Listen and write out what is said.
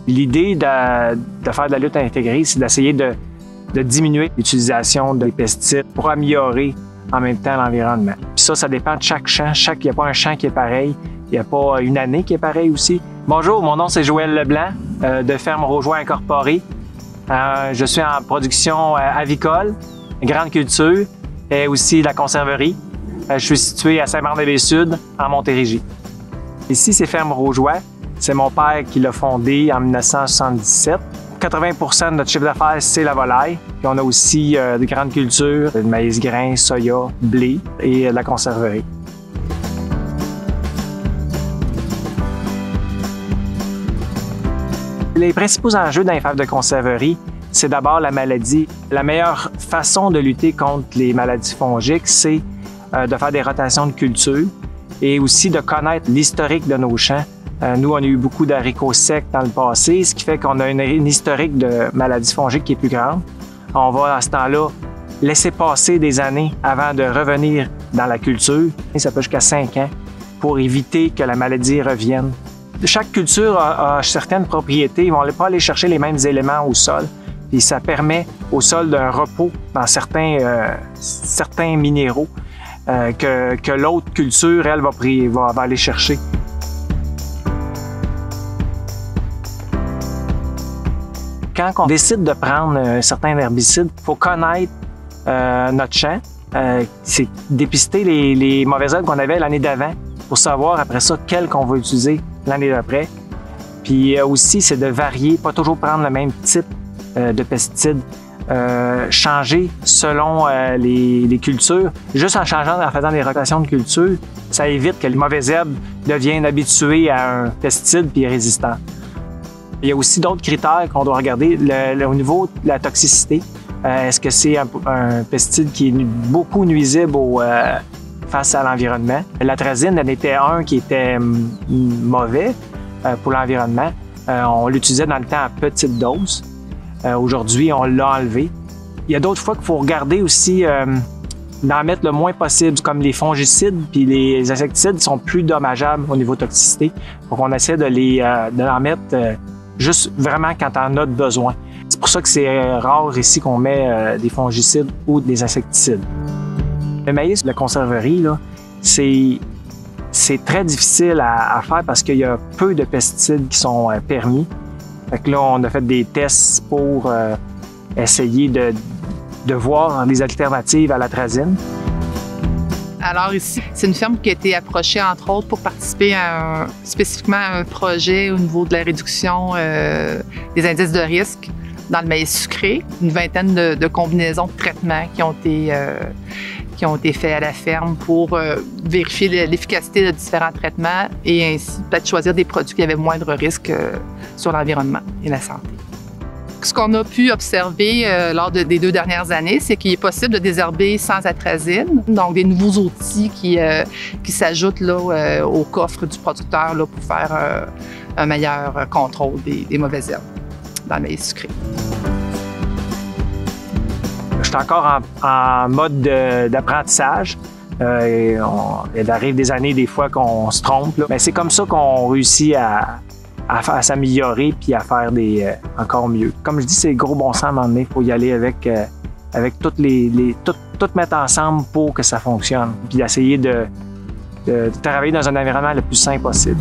L'idée de faire de la lutte intégrée, c'est d'essayer de diminuer l'utilisation des pesticides pour améliorer en même temps l'environnement. Puis ça dépend de chaque champ. Il n'y a pas un champ qui est pareil. Il n'y a pas une année qui est pareille aussi. Bonjour, mon nom c'est Joël Leblanc de Ferme Rougeois Incorporée. Je suis en production avicole, grande culture et aussi la conserverie. Je suis situé à Saint-Marc-de-Sud, en Montérégie. Ici, c'est Ferme Rougeois. C'est mon père qui l'a fondé en 1977. 80% de notre chiffre d'affaires, c'est la volaille. Puis on a aussi de grandes cultures, de maïs grain, soya, blé et de la conserverie. Les principaux enjeux dans les fermes de conserverie, c'est d'abord la maladie. La meilleure façon de lutter contre les maladies fongiques, c'est de faire des rotations de culture et aussi de connaître l'historique de nos champs. Nous, on a eu beaucoup d'haricots secs dans le passé, ce qui fait qu'on a une historique de maladies fongiques qui est plus grande. On va, à ce temps-là, laisser passer des années avant de revenir dans la culture. Et ça peut jusqu'à 5 ans pour éviter que la maladie revienne. Chaque culture a certaines propriétés. Ils ne vont pas aller chercher les mêmes éléments au sol. Et ça permet au sol d'un repos dans certains minéraux que l'autre culture, elle, va aller chercher. Quand on décide de prendre un certain herbicide, il faut connaître notre champ. C'est dépister les mauvaises herbes qu'on avait l'année d'avant pour savoir après ça quelles qu'on va utiliser l'année d'après. Puis aussi, c'est de varier, pas toujours prendre le même type de pesticides. Changer selon les cultures. Juste en changeant, en faisant des rotations de culture, ça évite que les mauvaises herbes deviennent habituées à un pesticide puis résistants. Il y a aussi d'autres critères qu'on doit regarder au niveau de la toxicité. Est-ce que c'est un pesticide qui est beaucoup nuisible face à l'environnement? L'atrazine, elle était un qui était mauvais pour l'environnement. On l'utilisait dans le temps à petite dose. Aujourd'hui, on l'a enlevé. Il y a d'autres fois qu'il faut regarder aussi d'en mettre le moins possible, comme les fongicides puis les insecticides sont plus dommageables au niveau toxicité. Donc, on essaie de l'en mettre juste vraiment quand on a besoin. C'est pour ça que c'est rare ici qu'on met des fongicides ou des insecticides. Le maïs, la conserverie, là, c'est très difficile à faire parce qu'il y a peu de pesticides qui sont permis. Fait que là, on a fait des tests pour essayer de voir des alternatives à l'atrazine. Alors ici, c'est une ferme qui a été approchée, entre autres, pour participer spécifiquement à un projet au niveau de la réduction des indices de risque dans le maïs sucré. Une vingtaine de combinaisons de traitements qui ont été faits à la ferme pour vérifier l'efficacité de différents traitements et ainsi peut-être choisir des produits qui avaient moindre risque sur l'environnement et la santé. Ce qu'on a pu observer lors des 2 dernières années, c'est qu'il est possible de désherber sans atrazine, donc des nouveaux outils qui s'ajoutent là, au coffre du producteur là, pour faire un meilleur contrôle des mauvaises herbes dans le maïs sucré. Je suis encore en mode d'apprentissage. Il arrive des années, des fois, qu'on se trompe. Mais c'est comme ça qu'on réussit à s'améliorer puis à faire encore mieux. Comme je dis, c'est gros bon sens à un moment donné. Il faut y aller avec tout mettre ensemble pour que ça fonctionne. Puis essayer de travailler dans un environnement le plus sain possible.